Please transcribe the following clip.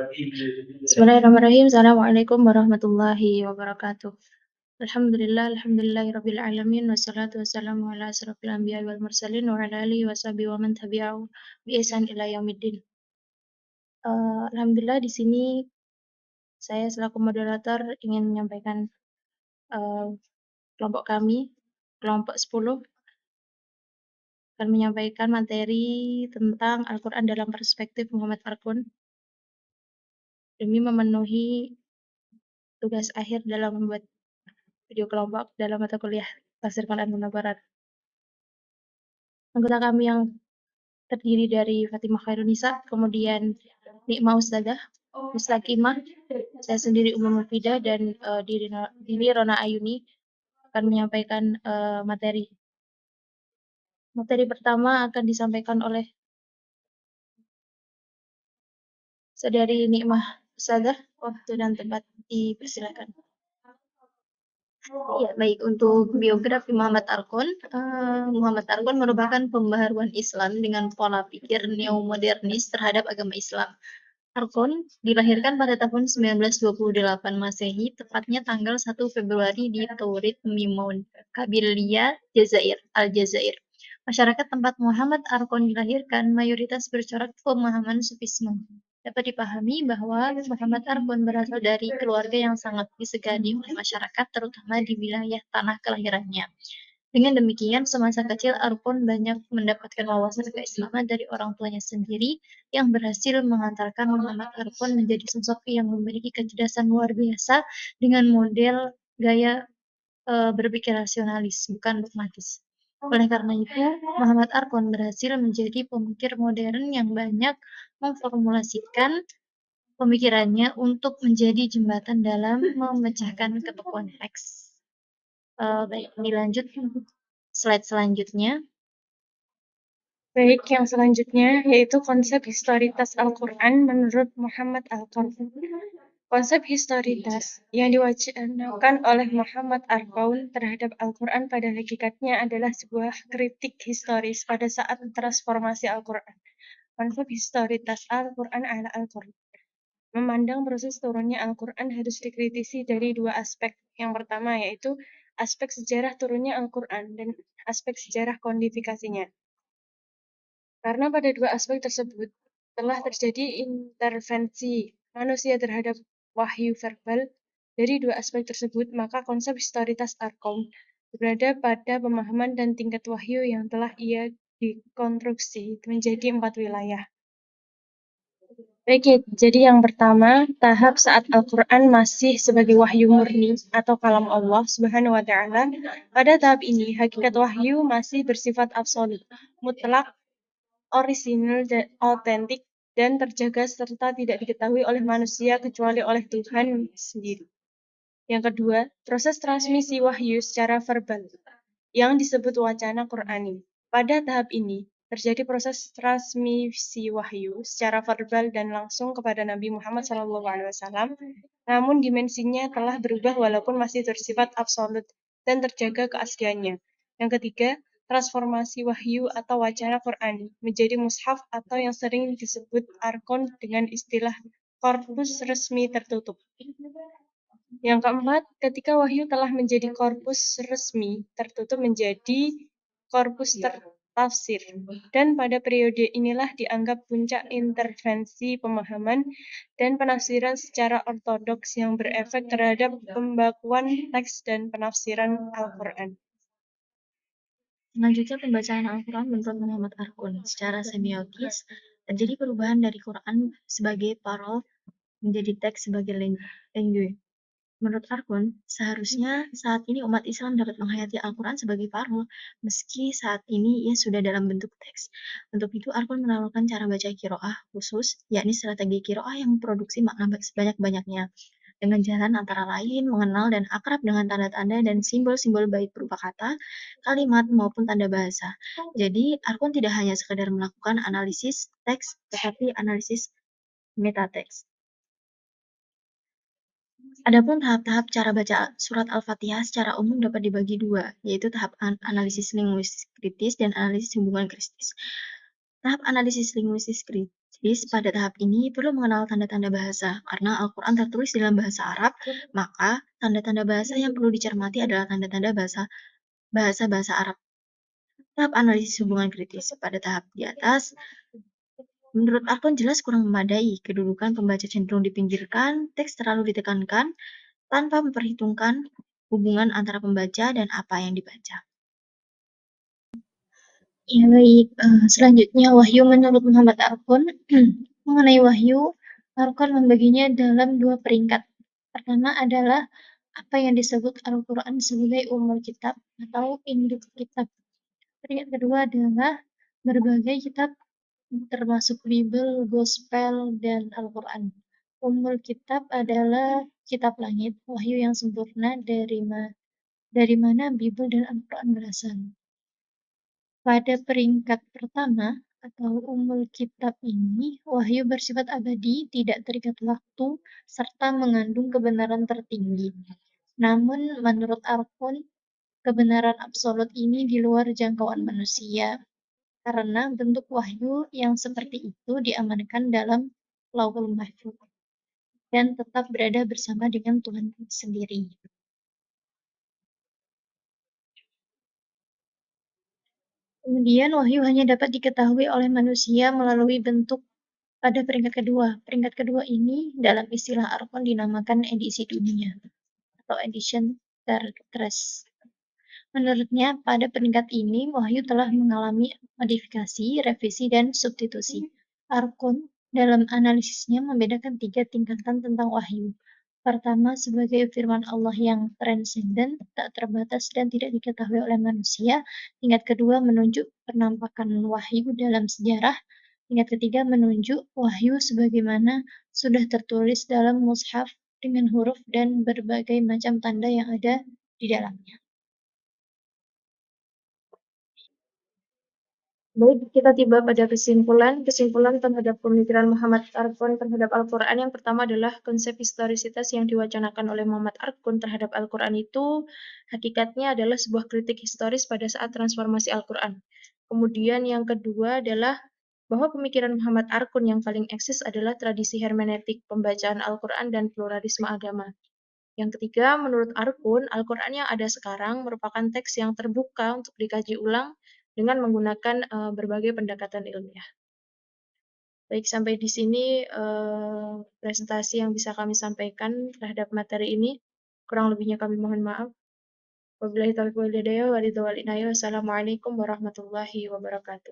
Bismillahirrahmanirrahim. Assalamualaikum warahmatullahi wabarakatuh. Alhamdulillahirabbil alamin wassalatu wassalamu ala asrofil anbiya'i wal mursalin wa ala alihi washabihi wa man tabi'ahu bi ihsan ila yaumiddin. Alhamdulillah di sini saya selaku moderator ingin menyampaikan kelompok kami, kelompok 10 akan menyampaikan materi tentang Al-Qur'an dalam perspektif Muhammad Arqon demi memenuhi tugas akhir dalam membuat video kelompok dalam mata kuliah Tafsir Quran Munabarat. Anggota kami yang terdiri dari Fatimah Khairunisa, kemudian Nikma Ustadzah, Mustaqimah, saya sendiri Ummu Mufidah, dan diri Rona Ayuni akan menyampaikan materi. Materi pertama akan disampaikan oleh saudari Nikmah Ustadzah. Waktu dan tempat dipersilakan. Ya, baik. Untuk biografi Muhammad Arqon, Muhammad Arqon merupakan pembaharuan Islam dengan pola pikir neo-modernis terhadap agama Islam. Arqon dilahirkan pada tahun 1928 Masehi, tepatnya tanggal 1 Februari di Tourit Mimoun, Kabilia, Aljazair. Masyarakat tempat Muhammad Arqon dilahirkan mayoritas bercorak pemahaman Sufisme. Dapat dipahami bahwa Muhammad Arqon berasal dari keluarga yang sangat disegani oleh masyarakat, terutama di wilayah tanah kelahirannya. Dengan demikian, semasa kecil Arqon banyak mendapatkan wawasan keislaman dari orang tuanya sendiri yang berhasil mengantarkan Muhammad Arqon menjadi sosok yang memiliki kecerdasan luar biasa dengan model gaya berpikir rasionalis, bukan dogmatis. Oleh karena itu, Muhammad Arqon berhasil menjadi pemikir modern yang banyak memformulasikan pemikirannya untuk menjadi jembatan dalam memecahkan kebekuan teks. Baik, dilanjut slide selanjutnya. Baik, yang selanjutnya yaitu konsep historitas Al-Quran menurut Muhammad Arqon. Konsep historitas yang diwacanakan oleh Muhammad Arqon terhadap Al-Quran pada hakikatnya adalah sebuah kritik historis pada saat transformasi Al-Quran. Konsep historitas Al-Quran ala Al-Quran memandang proses turunnya Al-Quran harus dikritisi dari dua aspek. Yang pertama yaitu aspek sejarah turunnya Al-Quran dan aspek sejarah kodifikasinya. Karena pada dua aspek tersebut telah terjadi intervensi manusia terhadap wahyu verbal dari dua aspek tersebut, maka konsep historitas Arqon berada pada pemahaman dan tingkat wahyu yang telah ia dikonstruksi menjadi 4 wilayah. Baik, jadi yang pertama, tahap saat Al-Quran masih sebagai wahyu murni atau kalam Allah Subhanahu wa Ta'ala. Pada tahap ini, hakikat wahyu masih bersifat absolut, mutlak, orisinal, dan autentik, dan terjaga serta tidak diketahui oleh manusia kecuali oleh Tuhan sendiri. Yang kedua, proses transmisi wahyu secara verbal yang disebut wacana Qur'ani. Pada tahap ini, terjadi proses transmisi wahyu secara verbal dan langsung kepada Nabi Muhammad SAW, namun dimensinya telah berubah walaupun masih bersifat absolut dan terjaga keasliannya. Yang ketiga, transformasi wahyu atau wacana Qur'ani menjadi mushaf atau yang sering disebut Arqon dengan istilah korpus resmi tertutup. Yang keempat, ketika wahyu telah menjadi korpus resmi tertutup menjadi korpus tafsir, dan pada periode inilah dianggap puncak intervensi pemahaman dan penafsiran secara ortodoks yang berefek terhadap pembakuan teks dan penafsiran Al-Quran. Selanjutnya pembacaan Al-Quran menurut Muhammad Arqon secara semiotis terjadi perubahan dari Quran sebagai parol menjadi teks sebagai langue. Menurut Arqon, seharusnya saat ini umat Islam dapat menghayati Al-Quran sebagai parol, meski saat ini ia sudah dalam bentuk teks. Untuk itu, Arqon menawarkan cara baca qiraah khusus, yakni strategi qiraah yang memproduksi makna sebanyak-banyaknya, dengan jalan antara lain mengenal dan akrab dengan tanda-tanda dan simbol-simbol baik berupa kata, kalimat, maupun tanda bahasa. Jadi, Arqon tidak hanya sekedar melakukan analisis teks, tetapi analisis metateks. Adapun tahap-tahap cara baca surat Al-Fatihah secara umum dapat dibagi dua, yaitu tahap analisis linguistik kritis dan analisis hubungan kritis. Tahap analisis linguistik Jadi pada tahap ini perlu mengenal tanda-tanda bahasa, karena Al-Quran tertulis dalam bahasa Arab, maka tanda-tanda bahasa yang perlu dicermati adalah tanda-tanda bahasa Arab. Tahap analisis hubungan kritis pada tahap di atas, menurut Arkon jelas kurang memadai, kedudukan pembaca cenderung dipinggirkan, teks terlalu ditekankan, tanpa memperhitungkan hubungan antara pembaca dan apa yang dibaca. Ya baik, selanjutnya wahyu menurut Muhammad Arkon. Mengenai wahyu, Arkon membaginya dalam dua peringkat. Pertama adalah apa yang disebut Al-Quran sebagai umul kitab atau induk kitab. Peringkat kedua adalah berbagai kitab termasuk Bible, Gospel, dan Al-Quran. Umul kitab adalah kitab langit, wahyu yang sempurna dari mana Bible dan Al-Quran berasal. Pada peringkat pertama atau umul kitab ini, wahyu bersifat abadi, tidak terikat waktu, serta mengandung kebenaran tertinggi. Namun, menurut Arkon, kebenaran absolut ini di luar jangkauan manusia, karena bentuk wahyu yang seperti itu diamankan dalam Lauhul Mahfuz dan tetap berada bersama dengan Tuhan sendiri. Kemudian wahyu hanya dapat diketahui oleh manusia melalui bentuk pada peringkat kedua. Peringkat kedua ini dalam istilah Arkon dinamakan edisi dunia atau edition terrestres. Menurutnya, pada peringkat ini wahyu telah mengalami modifikasi, revisi, dan substitusi. Arkon dalam analisisnya membedakan tiga tingkatan tentang wahyu. Pertama, sebagai firman Allah yang transenden, tak terbatas dan tidak diketahui oleh manusia. Tingkat kedua menunjuk penampakan wahyu dalam sejarah. Tingkat ketiga menunjuk wahyu sebagaimana sudah tertulis dalam mushaf dengan huruf dan berbagai macam tanda yang ada di dalamnya. Baik, kita tiba pada kesimpulan terhadap pemikiran Muhammad Arkon terhadap Al-Quran. Yang pertama adalah konsep historisitas yang diwacanakan oleh Muhammad Arkon terhadap Al-Quran itu hakikatnya adalah sebuah kritik historis pada saat transformasi Al-Quran. Kemudian yang kedua adalah bahwa pemikiran Muhammad Arkun yang paling eksis adalah tradisi hermeneutik, pembacaan Al-Quran, dan pluralisme agama. Yang ketiga, menurut Arkun, Al-Quran yang ada sekarang merupakan teks yang terbuka untuk dikaji ulang dengan menggunakan berbagai pendekatan ilmiah. Baik, sampai di sini presentasi yang bisa kami sampaikan terhadap materi ini. Kurang lebihnya kami mohon maaf. Wabillahi taufiq wal hidayah, Wassalamualaikum warahmatullahi wabarakatuh.